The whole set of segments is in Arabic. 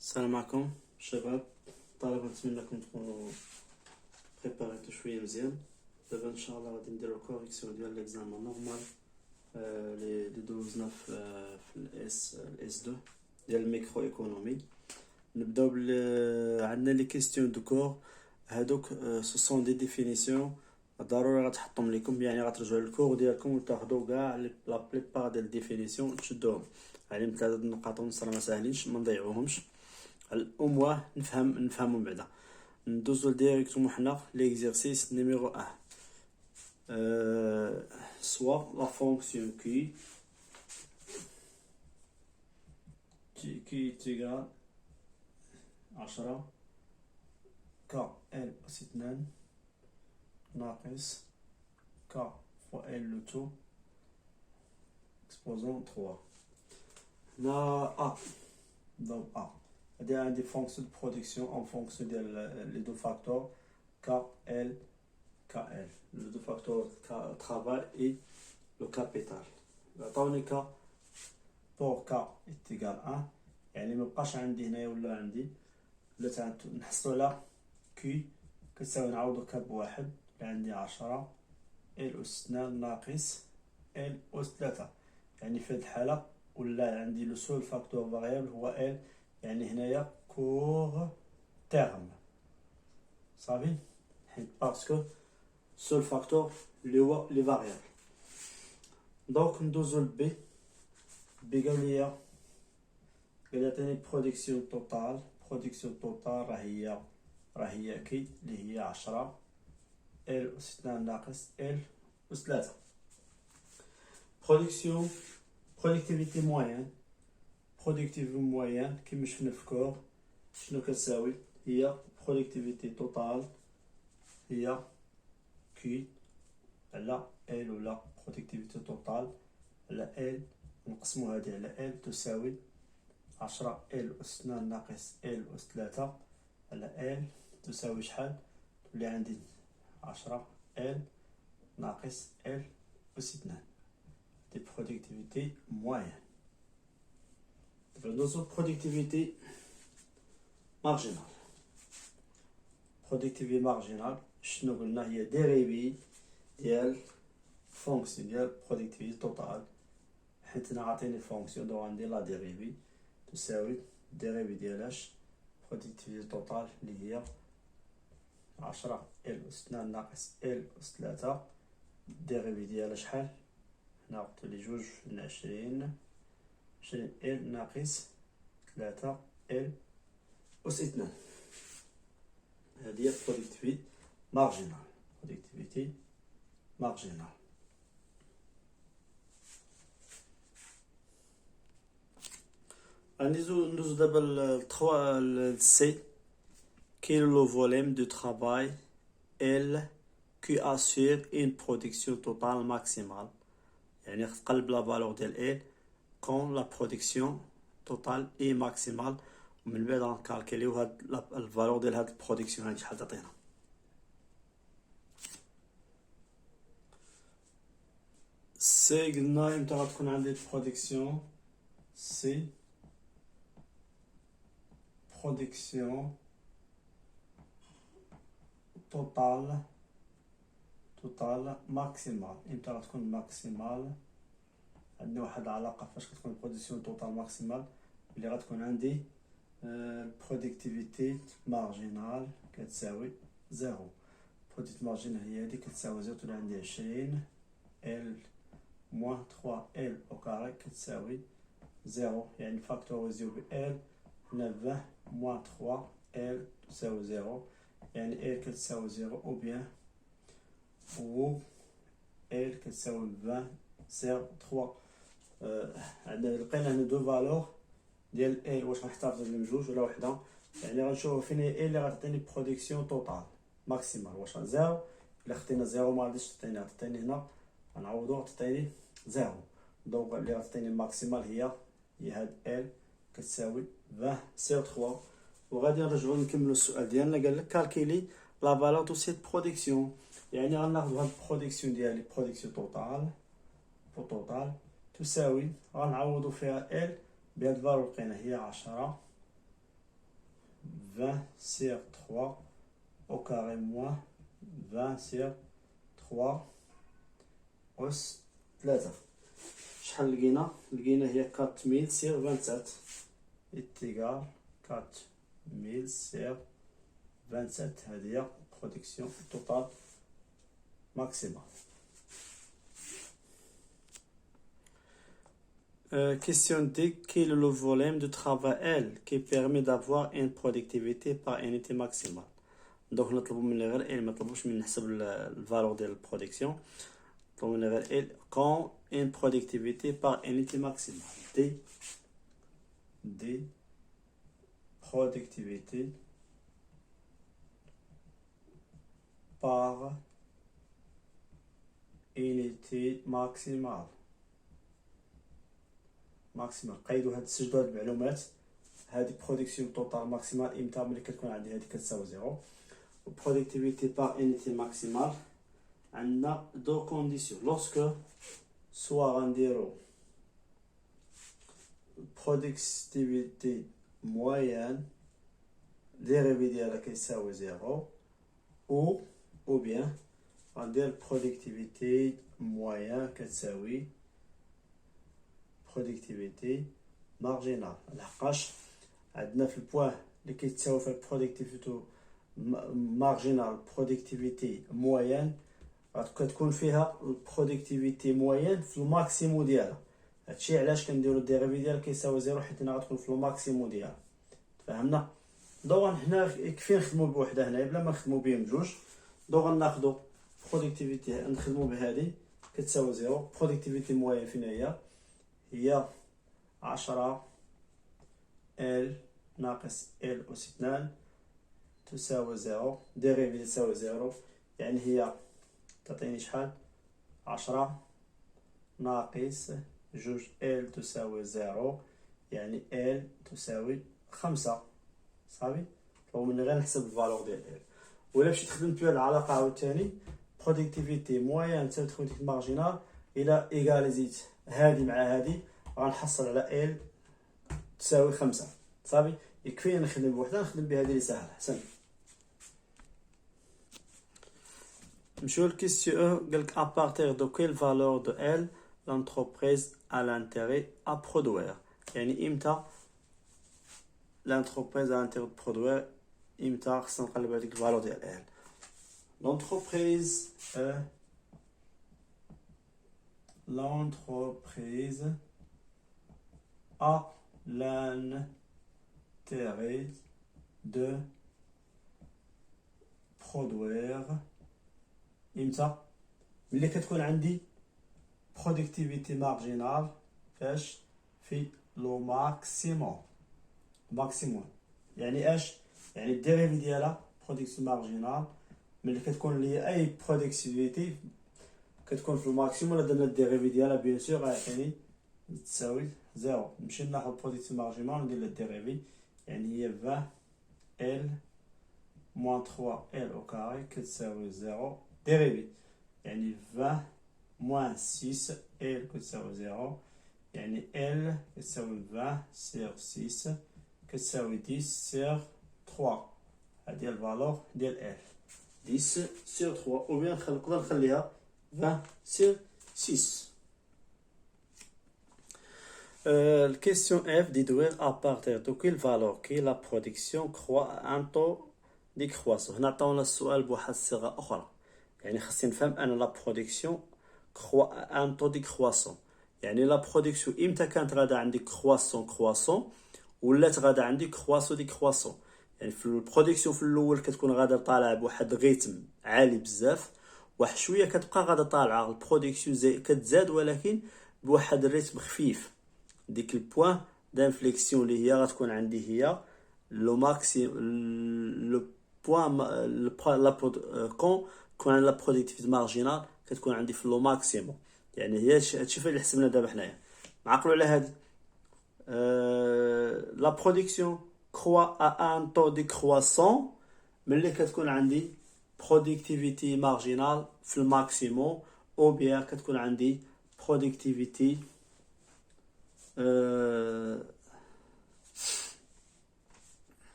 السلام عليكم شباب. طالما نتمنىكم تكونوا بريباريتو شويه مزيان. دابا ان شاء الله غادي نديرو كوريكسيون ديال ليكزامان نورمال لي دوزنا في الاس 2 ديال الميكرو ايكونومي. نبداو عندنا لي كيستيون دو كور. هادوك سو سون دي ديفينيسيون ضروري غتحطهم لكم، يعني غترجعوا للكور ديالكم وتاخذوا كاع لا بليبار ديال الديفينيسيون تشدوهم. عليهم 3 النقاط ونص راه ما ساهلينش ما نضيعوهمش. الأمواه نفهمهم بعدا. ندوزو ديريكتومون حنا ليكزيرسيس نيميرو 1. soit la fonction qui est égale 10 k l أس 2 ناقص k fois l le tout exposant 3. هنا A donc A il y a des fonctions de production en fonction des deux facteurs KL, KL. Les deux facteurs travail et le capital. عطاوني K pour K est égal 1، يعني مبقاش عندي هنايا ولا عندي ولا نحصلو على Q كتساوي نعوضو K بواحد اللي عندي 10 L أس 2 ناقص L أس 3، يعني في هاد الحالة ولا عندي لو سول فاكتور فاريابل هو L، يعني هنايا كور تيرم صافي، حيت باسكو سول فاكتور اللي هو لي فاريابل. دونك ندوزو لبي. بي قال لي عطيني برودكسيون توتال. برودكسيون توتال راه هي كي اللي هي 10 ال أس 2 ناقص ال أس 3. برودكسيون برودكتيفيتي موين. برودكتيفيتي موين كيما شفنا في كور شنو كتساوي؟ هي برودكتيفيتي توتال هي كي على ال، ولا برودكتيفيتي توتال على ال نقسمو هادي على ال تساوي 10 ال أس 2 ناقص ال أس 3 على ال تساوي شحال؟ تولي عندي 10 ال ناقص ال أس 2 دي برودكتيفيتي موين. ندوزو برودكتيفيتي مارجينال. برودكتيفيتي مارجينال شنو قلنا؟ هي ديريفي ديال فونكسيون ديال برودكتيفيتي توتال، حيت انا عاطيني فونكسيون دو غندير لا ديريفي تساوي ديريفي ديالاش برودكتيفيتي توتال اللي هي 10 ال أس 2 ناقص ال أس 3 ديريفي ديالها شحال؟ هنا قلت لي جوج من 20 ال ناقص 3 ال أس 2. هذه هي برودكتيفيتي مارجينال. برودكتيفيتي مارجينال. ندوزو دابا ل سي qui est le volume de travail L qui assure une production totale maximale. يعني تقلب لا فالور ديال L quand la production totale est maximale، ومن بعد غنكالكوليو هاد الفالور ديال هاد البرودكسيون هادي شحال تعطينا. سي قلنا امتى غتكون عندي البرودكسيون؟ سي برودكسيون توتال ماكسيمال. امتى غتكون ماكسيمال؟ عندنا واحد العلاقه فاش كتكون برودكسيون توتال ماكسيمال اللي غتكون عندي برودكتيفيتي مارجينال كتساوي زيرو. برودكتيفيتي مارجينال هي هادي كتساوي زيرو، تولي عندي 20 ال موان 3 ال او كاري كتساوي زيرو، يعني فاكتوريزيو ب ال هنا 20 موان 3 ال تساوي زيرو، يعني ال كتساوي زيرو او بيان و ال كتساوي 20 زيرو 3. عندنا لقينا هنا دو فالور ديال ال، واش غنحتفظ بهم جوج ولا وحده؟ يعني غنشوفو فين هي ال اللي غتعطيني برودكسيون توتال ماكسيمال، واش زيرو؟ الا خدينا زيرو ما غاديش تعطيني هنا غنعوضو تعطيني زيرو. دونك اللي غتعطيني ماكسيمال هي هاد ال كتساوي 20 زيرو 3. وغادي نرجعو نكملو السؤال ديالنا. قال لك كالكيلي لا فالور دو سيت برودكسيون، يعني غناخدو هاد البرودكسيون ديالي برودكسيون توتال تساوي غنعوضو فيها ال بهاد الفالور لقينا هي 10 20 sur 3 au carré moins 20 sur 3 أس 3. شحال لقينا هي 4000 sur 27 est égal 4000 sur 27. هذه هي production totale maximale. Question D. Quel est le volume de travail L qui permet d'avoir une productivité par unité maximale? Donc نطلبوا من غير L، ما نطلبوش من نحسب الفالور ديال البرودكسيون، نطلبوا من غير L quand une productivité par unité maximale. D productivité par unité maximale. قيدوا سجلوا هاد المعلومات. هذه برودكسيون توتال ماكسيمال امتى؟ ملي كتكون عندي هذه كتساوي زيرو. برودكتيفيتي بار انيتي ماكسيمال عندنا دو كونديسيون. لوسكو سوا غنديرو برودكتيفيتي موين ديريفي ديالها كيساوي زيرو، او بيان غندير برودكتيفيتي موين كتساوي برودكتيفيتي مارجينال. لحقاش عندنا في البوان اللي كيتساوي في البرودكتيفيتي مارجينال برودكتيفيتي موين كتكون فيها البرودكتيفيتي موين في الماكسيمو ديالها. هادشي علاش كنديرو الديريفي ديالها كيساوي زيرو، حيت هنا غتكون في الماكسيمو ديالها. فهمنا؟ دونك حنا يكفي نخدمو بوحده هنايا بلا ما نخدمو بهم بجوج. دونك غناخدو برودكتيفيتي نخدمو بهادي كتساوي زيرو. برودكتيفيتي موين فين هي 10 ال ناقص ال أس 2 تساوي زيرو. ديريفي تساوي زيرو، يعني هي تعطيني شحال؟ 10 ناقص جوج ال تساوي زيرو، يعني ال تساوي 5. صافي. هو من غير نحسب الفالور ديال ال. ولا مشيت خدمت بها العلاقه عاوتاني برودكتيفيتي موين تساوي برودكتيفيتي مارجينال، الى ايغاليزيت هادي مع هادي غنحصل على ال تساوي 5. صافي. يكفي نخدم بوحده، نخدم بهذه اللي ساهله احسن. نمشيو للكيستيون. قالك à partir de quelle valeur de L l'entreprise a l'intérêt à produire. يعني امتى l'entreprise a l'intérêt de produire، امتى خصنا نقلب هذيك الفالور ديال L. l'entreprise a l'intérêt de produire امتى؟ ملي كتكون عندي برودكتيفيتي مارجينال فاش في لو ماكسيموم. يعني اش؟ يعني الديريفي ديالها برودكتيفيتي مارجينال ملي كتكون لي اي برودكتيفيتي كتكون في الماكسيموم. ولا درنا الديريفي ديالها بيان سور غيعطيني تساوي زيرو. نمشي ناخذ برودكتيفيتي مارجينال وندير الديريفي، يعني هي 20 ال موان 3 ال او كاري كتساوي زيرو. ديريفي يعني 20 موان 6 ال كتساوي زيرو، يعني ال كتساوي 20 سيغ 6 كتساوي 10 سيغ 3. هادي الفالور ديال ال 10 سيغ 3، او بيان نقدر نخليها 20 سيغ 6. La question F dit déduire à partir de quelle valeur que la production croît à un taux décroissant. هنا عطاونا السؤال بواحد الصيغة أخرى، يعني خاصني نفهم أن la production croît à un taux décroissant. يعني la production إمتى كانت غادا عندي croissant ولات غادا عندي croissant. يعني في البرودكسيون في الأول كتكون غادا طالعة بواحد الريتم عالي بزاف، واحد شوية كتبقى غادا طالعة البرودكسيون كتزاد ولكن بواحد الريتم خفيف. ديك البوان دانفليكسيون اللي هي غتكون عندي هي لو ماكسي لو بوان لا كون كون عندي لا برودكتيفيتي مارجينال كتكون عندي في لو ماكسيموم. يعني هي هادشي اللي حسبنا دابا حنايا. نعقلوا على هادي لا برودكسيون كروا ا ان طو ديكرواسون ملي كتكون عندي برودكتيفيتي مارجينال في الماكسيموم، او بيان كتكون عندي برودكتيفيتي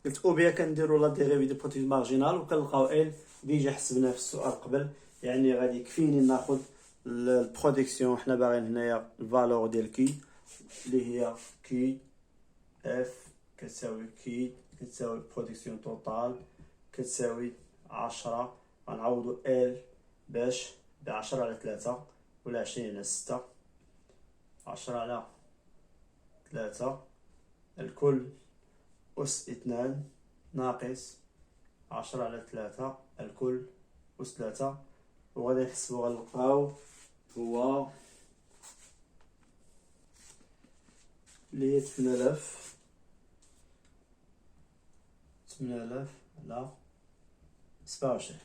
قلت او بيان كنديروا لا ديريفي دي بروتيكسيون مارجينال وكنلقاو ال ديجا حسبناه في السؤال قبل، يعني غادي يكفيني ناخذ البرودكسيون. حنا باغيين هنايا الفالور ديال كي اللي هي كي اف كتساوي كي كتساوي برودكسيون توتال كتساوي 10. غنعوضو ال باش ب10 على 3 ولا 20 على 6، 10 على 3 الكل أس 2 ناقص 10 على 3 الكل أس 3، وغادي نحسبو غنلقاو هو اللي هي 8000 على 27.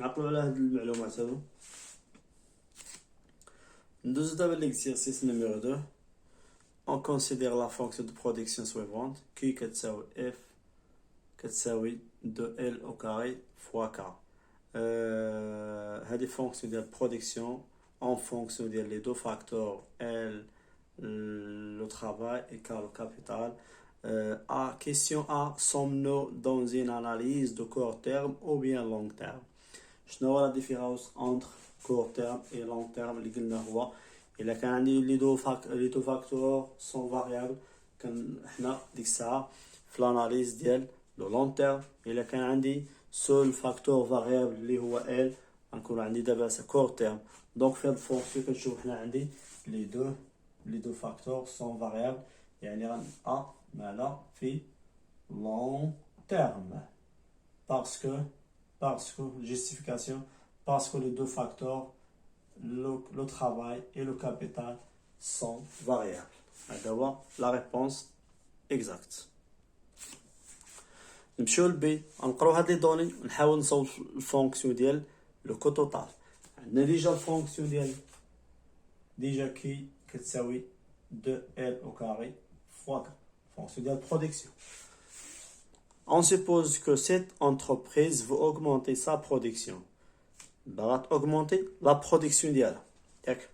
نعقلو على هاد المعلومات هادو. ندوزو دابا l'exercice numéro 2. On considère la fonction de production suivante qui كتساوي f كتساوي 2l au carré fois k. هذه fonction ديال production en fonction ديال les deux facteurs l le travail et k le capital. Question A, sommes-nous dans une analyse de court terme ou bien long terme? شنو هو la différence entre court terme et long terme اللي قلنا هو إلا كان عندي لي دو فاكتور سون فاريابل كان حنا ديك الساعة في لاناليز ديال لو لون تيرم. إلا كان عندي سول فاكتور فاريابل اللي هو ال غنكون عندي دابا سا كورت تيرم. دونك في هاد الفونكسيون كنشوف حنا عندي لي دو فاكتور سون فاريابل، يعني غن ا مالا في لون تيرم parce que justification parce que les deux facteurs le travail et le capital sont variables. هذا la réponse exacte. نمشيو لبي نقراو هاد لي دوني ونحاول نصاوب الفونكسيون ديال لو كو توتال. عندنا ديجا الفونكسيون ديال ديجا كي كتساوي 2l au carré fois k، fonction ديال production. On suppose que cette entreprise veut augmenter sa production. Va augmenter la production ديالها. ياك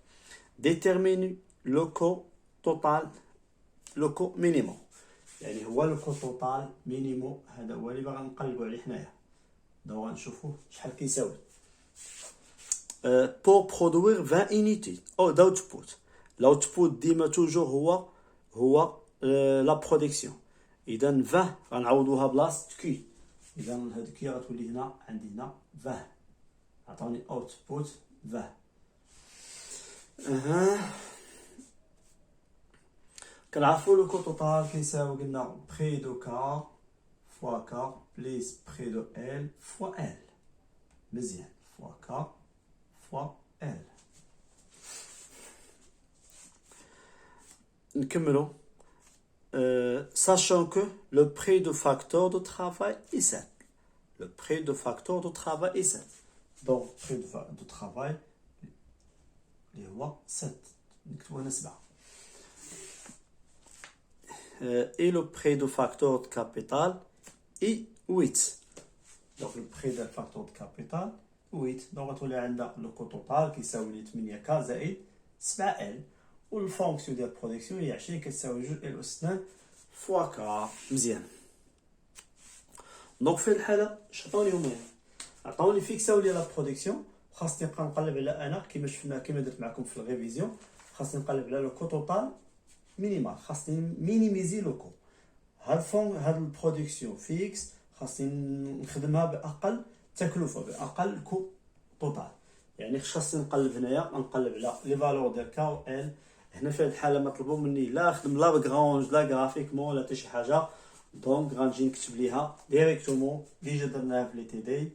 détermine le coût total le coût minimum، يعني هو لو كو توتال مينيموم. هذا هو اللي باغي نقلبو عليه حنايا. دابا غنشوفو شحال كيساوي. pour produire 20 unités او d'output. L'output ديما توجور هو لا برودكسيون. اذا 20 غنعوضوها بلاصه كي، اذا هاد كي غتولي هنا عندي هنا 20 عطاوني اوتبوت 20. كنعرفوا لو كو توتال كيساوي قلنا بري دو كا فوا كا بليس بري دو ال فوا ال. مزيان فوا كا فوا ال. نكملوا. Sachant que le prix de facteur de travail est 7. Le prix de facteur de travail est 7. Donc, prix de travail اللي هو 7. نكتبو هنا 7. Et le prix de facteur de capital est 8. Donc, le prix de facteur de capital 8. Donc, غتولي عندنا لو كو توتال كيساوي لي 8 ك زائد 7 ال. والفونكسيون ديال البرودكسيون هي 20 كتساوي 2 ال اس 2 فوا كا. مزيان. دونك في الحاله اش عطاوني هما؟ عطاوني فيكساو لي لا برودكسيون. خاصني نبقى نقلب على انا كيما شفنا كيما درت معكم في الريفيزيون. خاصني نقلب على لو كو توتال مينيمال. خاصني مينيميزي لو كو. هاد البرودكسيون فيكس خاصني نخدمها باقل تكلفه باقل كو توتال. يعني خاصني نقلب هنايا نقلب على لي فالور ديال كا و ال. هنا في هاد الحاله مطلوب مني لا نخدم لا بغرانج لا غرافيكمون ولا حتى شي حاجه. دونك غنجي نكتب ليها ديريكتومون ديجا درناها في لي تي دي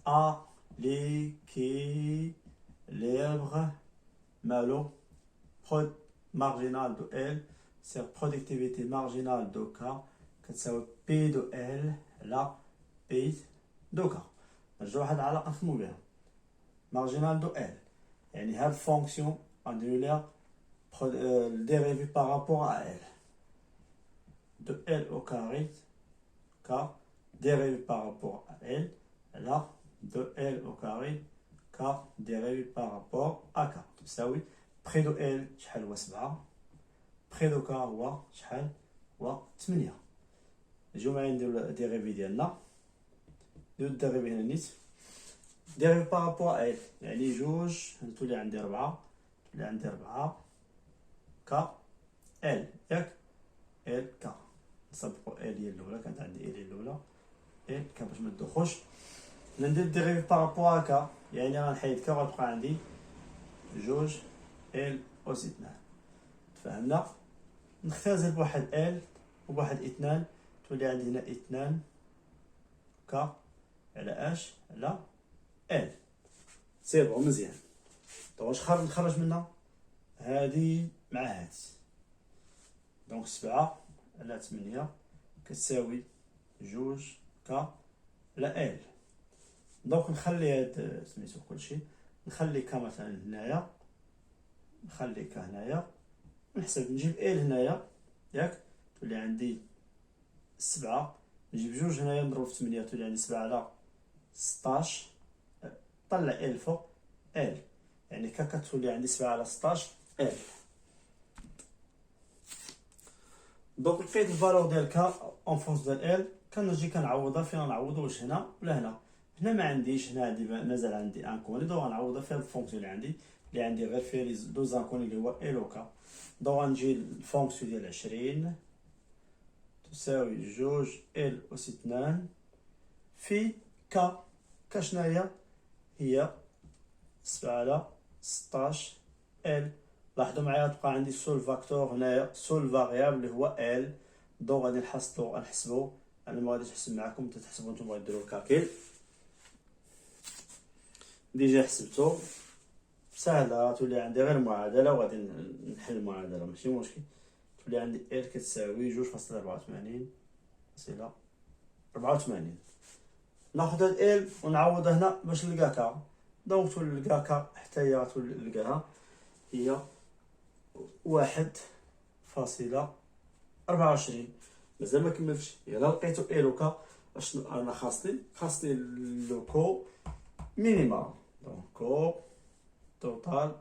ا l'équilibre مالو برود مارجينال دو ال سير برودكتيفيتي مارجينال دو كا كتساوي بي دو ال على بي دو كا. نرجعو واحد العلاقه نخدمو بها مارجينال دو ال، يعني هاد الفونكسيون غنديرو ليها dérivé par rapport à L. De L au carré, K, dérivé par rapport à L. Là, de L au carré, K, dérivé par rapport à K. تساوي près de L شحال هو 7، près de K هو شحال هو 8. نجيو معايا نديرو ديريفي ديالنا. نديرو ديريفي هنا نيت. ديريفي بارابور ال يعني جوج تولي عندي 4 تولي عندي 4 كا ال ياك ال كا نسبقو ال هي الاولى كانت عندي ال هي الاولى ال كا باش ما تدخلش. ندير ديريفي بارابور كا يعني غنحيد كا وغتبقى عندي جوج ال أس 2. تفهمنا؟ نختزل بواحد ال وبواحد اثنان تولي عندي هنا اثنان كا على اش على ال. سي بون مزيان. واش نخرج منها هادي مع هادي. دونك 7 على 8 كتساوي جوج كا على ال. دونك نخلي هاد سميتو كلشي نخلي كا مثلا هنايا نخلي كا هنايا نحسب نجيب ال هنايا ياك تولي عندي 7 نجيب جوج هنايا نضرب في 8 تولي عندي 7 على 16 طلع ال فوق ال يعني كا كتولي عندي 7 على 16 ال. دونك لقيت الفالور ديال كا اون فونس ديال ال كنجي كنعوضها فين نعوضو واش هنا ولا هنا. هنا ما عنديش هنا عندي مازال عندي انكوني دونك غنعوضها في الفونكسيون اللي عندي غير فيها لي دو زانكوني اللي هو ال و كا. دونك غنجي الفونكسيون ديال 20 تساوي جوج ال أس 2 في كا. كا شناهي هي 7 على 16 ال. لاحظوا معايا تبقى عندي سول فاكتور هنايا سول فاريابل اللي هو ال. دونك غادي نحسبو انا ما غاديش نحسب معكم تحسبوا نتوما ديروا الكالكيل. ديجا حسبتو سهله تولي عندي غير معادله وغادي نحل المعادله ماشي مشكل. تولي عندي ال كتساوي 2.84 صله 84. ناخذ هاد ال ونعوض هنا باش نلقى كا. دونك تولي نلقى كا حتى هي غتولي نلقاها هي 1.24. مازال ما كملتش. الا لقيتو ال و كا اشنو انا خاصني لو كو مينيمال. دونك كو توتال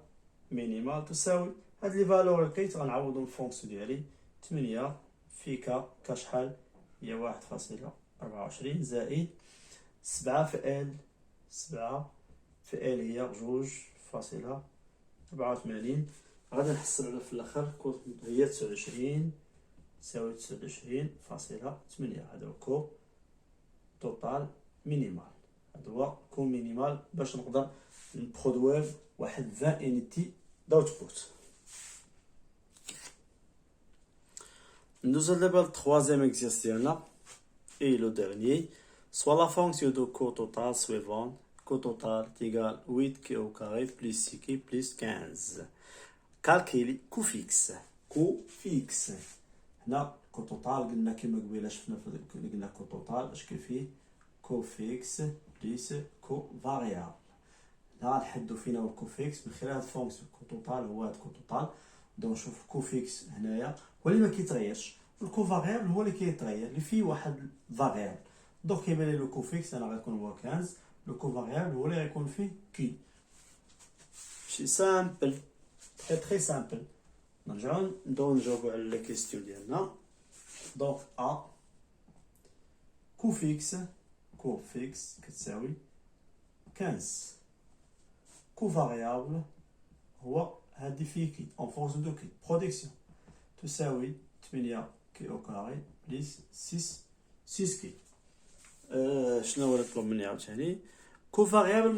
مينيمال تساوي هاد لي فالور لقيت غنعوضهم الفونكسيون ديالي 8 في كا شحال هي 1.24 زائد 7 في ال. 7 في ال هي 2.84. غادي نحصل في الاخر هي 29 تساوي 29.8. هذا هو كو توتال مينيمال. هذا هو كو مينيمال باش نقدر نبرودوير واحد 20 انيتي دوتبوت. ندوزو دابا للتخوازيام اكزيرس ديالنا اي لو ديرنيي. soit la fonction de coût total suivante coût total égale 8 au carré plus 6 plus 15. calculer coût fixe. هنا كو توتال قلنا كيما قبيله شفنا قلنا كو توتال اش كاين فيه كو فيكس بليس كو فاريابل. هنا نحدو فينا هو الكو فيكس من خلال هاد الفونكسيون كو توتال هو هاد كو توتال. دونك شوف كو فيكس هنايا هو اللي ما كيتغيرش والكو فاريابل هو اللي كيتغير اللي فيه واحد فاريابل. دونك كيبان لي لو كو فيكس انا غيكون هو 15 لو كو فاريابل هو اللي غيكون فيه كي. شي سامبل تري سامبل. نرجعو نجاوبو على لي كيستيون ديالنا. دونك ا كو فيكس كتساوي 15. كو فاريابل هو هادي فيه كي اون فونكسيون دو كي برودكسيون تساوي 8 كي او كاري بليس 6 كي. شنو هو نطلب مني عاوتاني كو فاريابل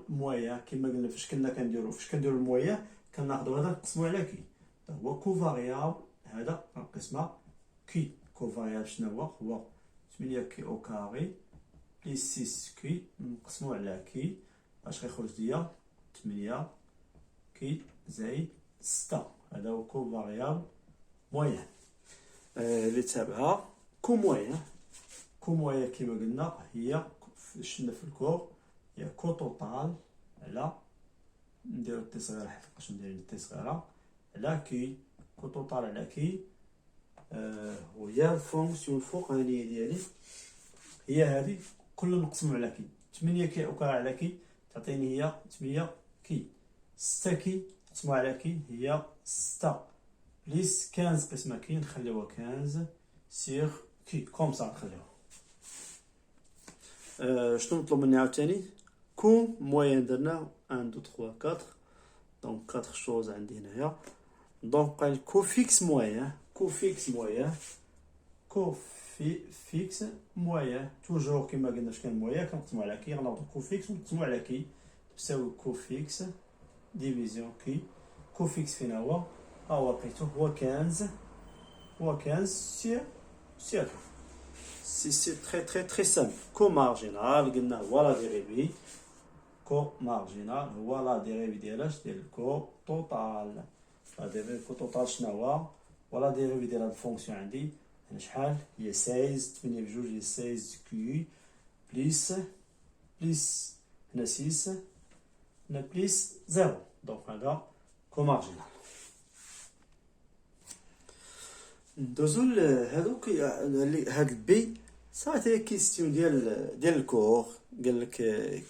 مويا كيما قلنا فاش كنديرو المويا كناخدو هذا نقسمو على كي. هو كو فاريابل هذا نقسمها كي. كو فاريابل شنو هو 8 كي او كاري بليس 6 كي نقسمو على كي اش غيخرج ليا 8 كي زائد 6. هذا هو كو فاريابل مويان. اللي تابعها كو مويان كيما قلنا هي شفنا في الكور هي كو توتال على نديرو تي صغيره حيت مابقاش ندير تي صغيره على كي. كو توتال على كي وهي الفونكسيون الفوقانيه ديالي هي هذه كل نقسمو على كي. 8 كي اوكار على كي تعطيني هي 8 كي. 6 كي نقسمو على كي هي 6 بليس 15 قسمة كي نخليوها 15 سيغ كي كوم سا نخليوها. شنو نطلب مني عاوتاني؟ كو موين درنا 1 2 3 4 دونك 4 شوز عندي هنايا. دونك قال كو فيكس موين فيكس موين توجور كيما قلنا اش كان موين كنقسمو على كي غناخدو كو فيكس ونقسمو على كي تساوي كو فيكس ديفيزيون كي. كو فيكس فين هو؟ ها هو لقيتو هو 15 سي سي تري سامبل. كو مارجينال قلنا هو لا ديريفي كو مارجينال هو لا ديريفي ديال كو توتال. لا ديريفي كو توتال شنو هو؟ ولا ديريفي ديال هاد الفونكسيون عندي هنا شحال هي 16 8 بجوج هي 16 كي بليس هنا 6 هنا بليس 0 دونك هذا كو مارجينال. ندوزو هادوك هاد البي صافي هي كيستيون ديال الكور. قالك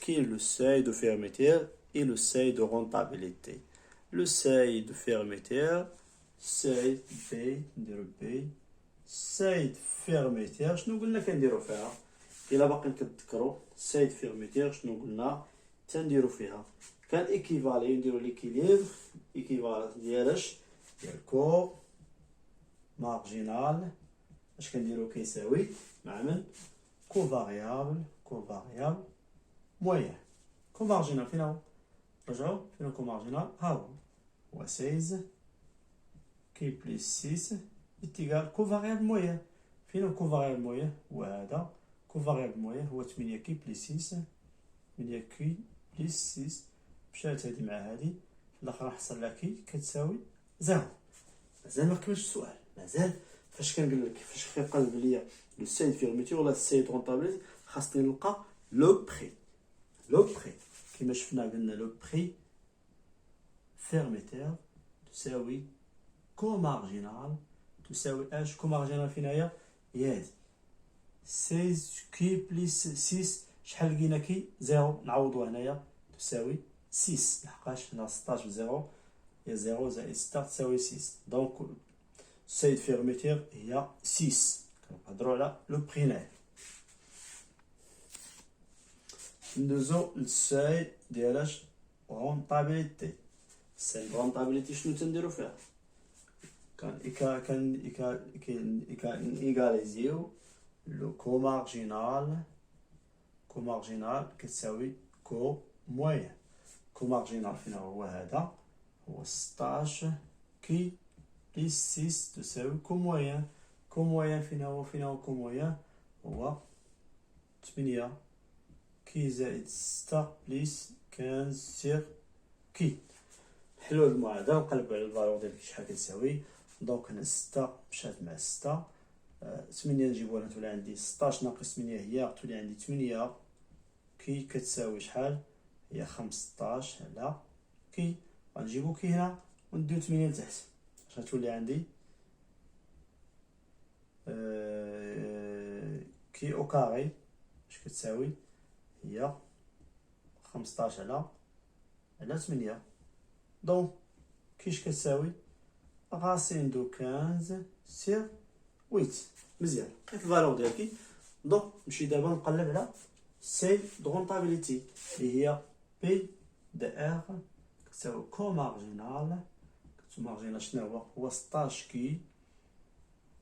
كي لو ساي دو فيرميتير اي لو ساي دو رونطابيليتي. لو ساي دو فيرميتير ساي بي نديرو بي ساي فيرميتير شنو قلنا كنديرو فيها؟ الا باقي كتذكروا ساي فيرميتير شنو قلنا تنديرو فيها؟ كان ايكيفالي نديرو ليكيليبر ايكيفالي ديالاش ديال كور مارجينال اش كنديرو كيساوي مع من كو فاريابل موين. كو مارجينال فين هو؟ رجعو فين كو مارجينال ها هو 16 كي بليس 6 اتيغال كو فاريابل موين. فين كو فاريابل موين؟ هو هذا كو فاريابل موين هو 8 كي بليس 6 8 كي بليس 6 مشات هادي مع هادي في الاخر حصل لها كي كتساوي 0. مازال ما كملش السؤال مازال. فاش كنقول لك فاش كيقلب ليا لو ساي فيرميتور ولا الساي رونطابيليتي خاصني نلقى لو بري كيما شفنا قلنا لو بري فيرميتور تساوي كو مارجينال تساوي اش؟ كو مارجينال فين هي؟ ياز 16 كي بليس 6 شحال لقينا كي؟ 0 نعوضو هنايا تساوي 6 لحقاش هنا 16 0 هي 0 زائد 6 تساوي 6 دونك ساي فيرميتير هي 6. كنهضرو على لو برينير. ندوزو للساي ديالاش رونطابيليتي. الساي رونطابيليتي شنو تنديرو فيها؟ كان ايغاليزيو لو كو مارجينال كتساوي كو موين. كو مارجينال فين هو هذا هو 16 كي بليس 6 تساوي كو موين. كو موين فين هو كو موين هو 8 كي زائد 6 بليس 15 سيغ كي. نحلو هاد المعادلة نقلبو على الفالور ديال شحال كتساوي. دونك هنا 6 مشات مع 6 8 نجيبوها تولي عندي 16 ناقص 8 هي تولي عندي 8 كي كتساوي شحال؟ هي 15 على كي. غنجيبو كي هنا ونديو 8 لتحت اش غتولي عندي؟ كي او كاري اش كتساوي؟ هي 15 على 8 دونك كيش كتساوي؟ غاسين دو 15 سير 8. مزيان لقيت الفالور ديال كي. دونك نمشي دابا نقلب على سي دو رونطابيليتي اللي هي بي دي ار كتساوي كو مارجينال. كو مارجينال شنو هو 16 كي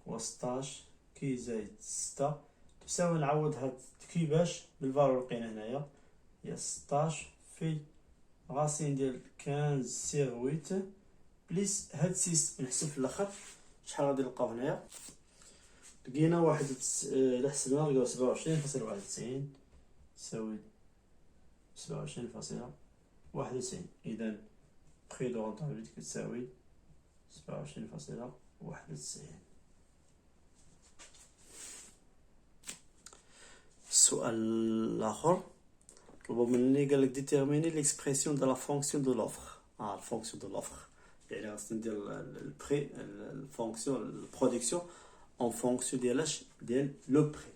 هو 16 كي زائد 6 تساوي نعوض هاد كيفاش بالفالور لقينا هنايا هي 16 في راسين ديال 15 سير 8 بليس هاد 6 نحسب في الاخر شحال غادي نلقاو هنايا. لقينا واحد الا حسبنا نلقاو 27.91 تساوي 27.91. اذا بري دو رونطابيليتي كتساوي 27.91. السؤال الاخر طلبوا مني قال لك ديتيرميني ليكسبرسيون دو لا فونكسيون دو لوفر. الفونكسيون دو لوفر يعني خاصنا ندير البري الفونكسيون البرودكسيون اون فونكسيون ديالاش ديال لو بري.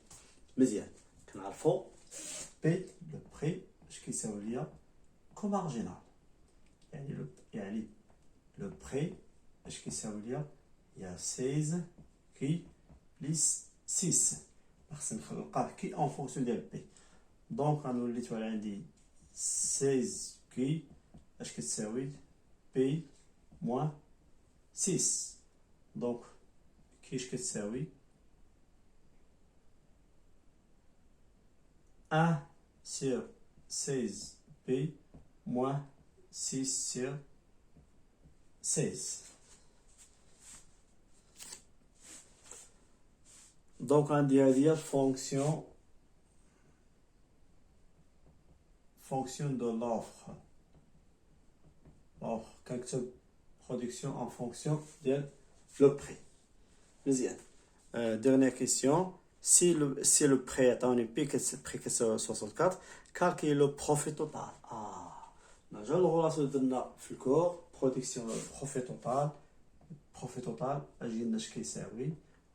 مزيان كنعرفو بي لو بري اش كيساوي ليا كو مارجينال يعني لو بري اش كيساوي ليا يا 16 كي بليس 6 خصني نلقاه كي اون فونكسيون ديال بي. دونك غنولي تولي عندي 16 كي اش كتساوي بي موان 6. دونك كيش كتساوي 1 sur 16 بي موان 6 sur 16. دونك عندي هذه فونكسيون دو لوفر. كنكتب برودكسيون en fonction ديال لو بري. مزيان. Dernière question. Si le prêt est en pic, prix que 64, calculez le profit total. نرجع للغلاص اللي درنا في الكور. برودكسيون بروفيت توتال اجي لنا اش كيساوي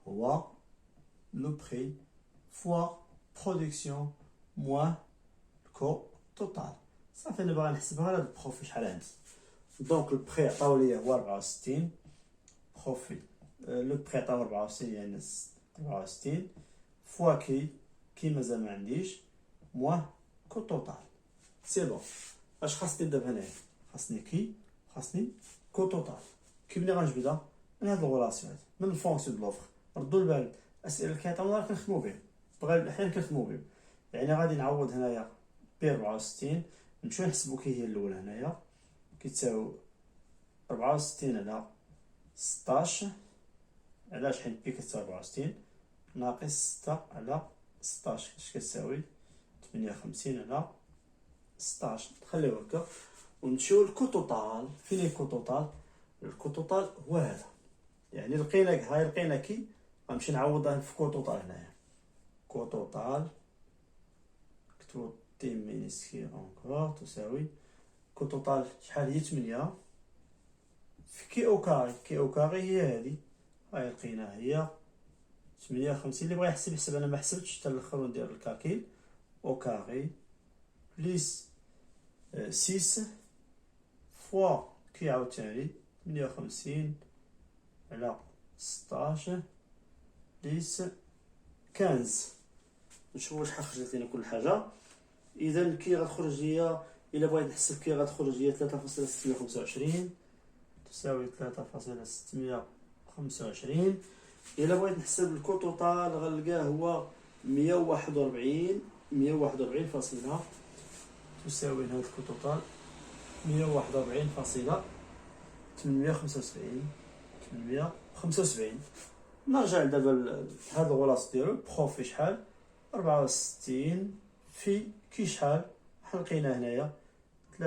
هو لو بري فوا برودكسيون موان الكور توتال. صافي انا باغي نحسبها هاد البروفي شحال عندي. دونك البري عطاو ليا هو 64 بروفي. لو بري عطاو 64 يعني 64 فوا كي مازال ما عنديش موان كو توتال. سي بون. اش خاصني دابا هنايا؟ خاصني كو توتال. كيف ملي غنجبدها؟ من هاد الغولاسيون هادي، من الفونكسيون دو لوفر. ردوا البال الاسئله اللي كيعطيونا راه كنخدموا بهم، بغالب الاحيان كنخدموا بهم. يعني غادي نعوض هنايا بي 64 نمشيو نحسبو كي هي الاولى هنايا كيتساوي 64 على 16 على شحال بي كتساوي 64 ناقص 6 على 16 اش كتساوي 58 على 16. نخليو هكا ونمشيو للكو توتال. فين هي الكو توتال؟ الكو توتال هو هذا. يعني لقينا كي غنمشي نعوضها في كو توتال هنايا. كو توتال كتبو تي مينيسكي اونكور تساوي كو توتال شحال هي 8 في كي او كاري. كي او كاري هي هادي هاي لقيناها هي 58. اللي بغا يحسب انا ما حسبتش حتى الاخر وندير الكالكيل. او كاري بليس 6 فوا كي عاوتاني 58 على 16 بليس 15. نشوفو شحال خرجت لينا كل حاجه. اذا كي غتخرج ليا الا بغيت نحسب كي غتخرج ليا 3.625 تساوي 3.625. الا بغيت نحسب الكو توتال غنلقاه هو 141 فاصلة تساوي هاد الكو توتال 141.875. نرجع دابا لهاد الغلاص ديالو. بروفي شحال 64 في كي شحال لقينا هنايا 3.625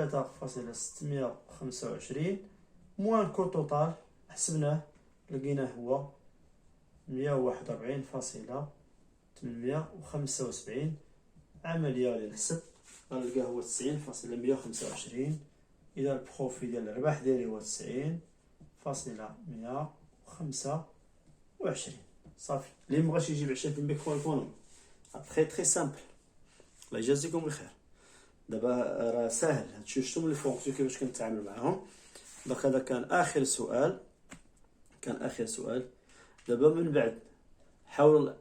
موان كو توتال حسبناه لقيناه هو 141.875. عملية غادي نحسب غنلقاه هو 90.125. إذا البروفي ديال الربح ديالي هو 90.125. صافي. اللي مبغاش يجيب 20 في الميكرو ايكونومي تري سامبل. الله يجازيكم بخير. دابا راه ساهل هادشي. شفتوا لي فونكسيون كيفاش كنتعامل معاهم. دونك هذا كان اخر سؤال. دابا من بعد حاول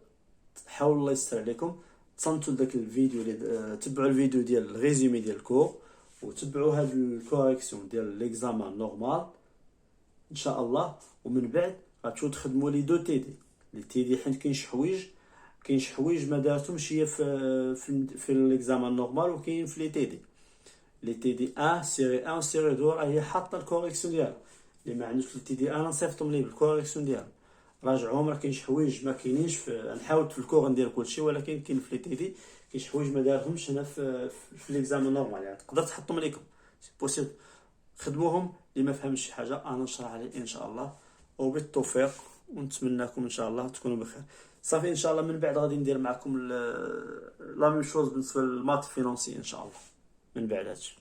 الله يستر عليكم تصنتوا لذاك الفيديو اللي تبعوا الفيديو ديال الريزومي ديال الكور وتبعوا هاد الكوريكسيون ديال ليكزامان نورمال ان شاء الله. ومن بعد غتمشيو تخدموا لي دو تي دي حيت كاين شي حوايج ما دارتهمش هي في ليكزامان نورمال وكاين في لي تي دي 1 سيري 1 سيري 2 هي حاطه الكوريكسيون ديالها. اللي ما عندوش في تي دي 1 نصيفطهم ليه بالكوريكسيون ديالها. راجعوهم. راه كاين شي حوايج ما كاينينش نحاول في الكور ندير كلشي ولكن كاين في لي تي دي كاين شي حوايج ما دارهمش هنا في ليكزامان نورمال. يعني تقدر تحطهم ليكم سي بوسيبل. خدموهم. اللي ما فهمش شي حاجه انا نشرح عليه ان شاء الله. وبالتوفيق ونتمنىكم ان شاء الله تكونوا بخير. صافي ان شاء الله من بعد غادي ندير معكم لا ميم شوز بالنسبه للمات فينونسي ان شاء الله من بعد هادشي.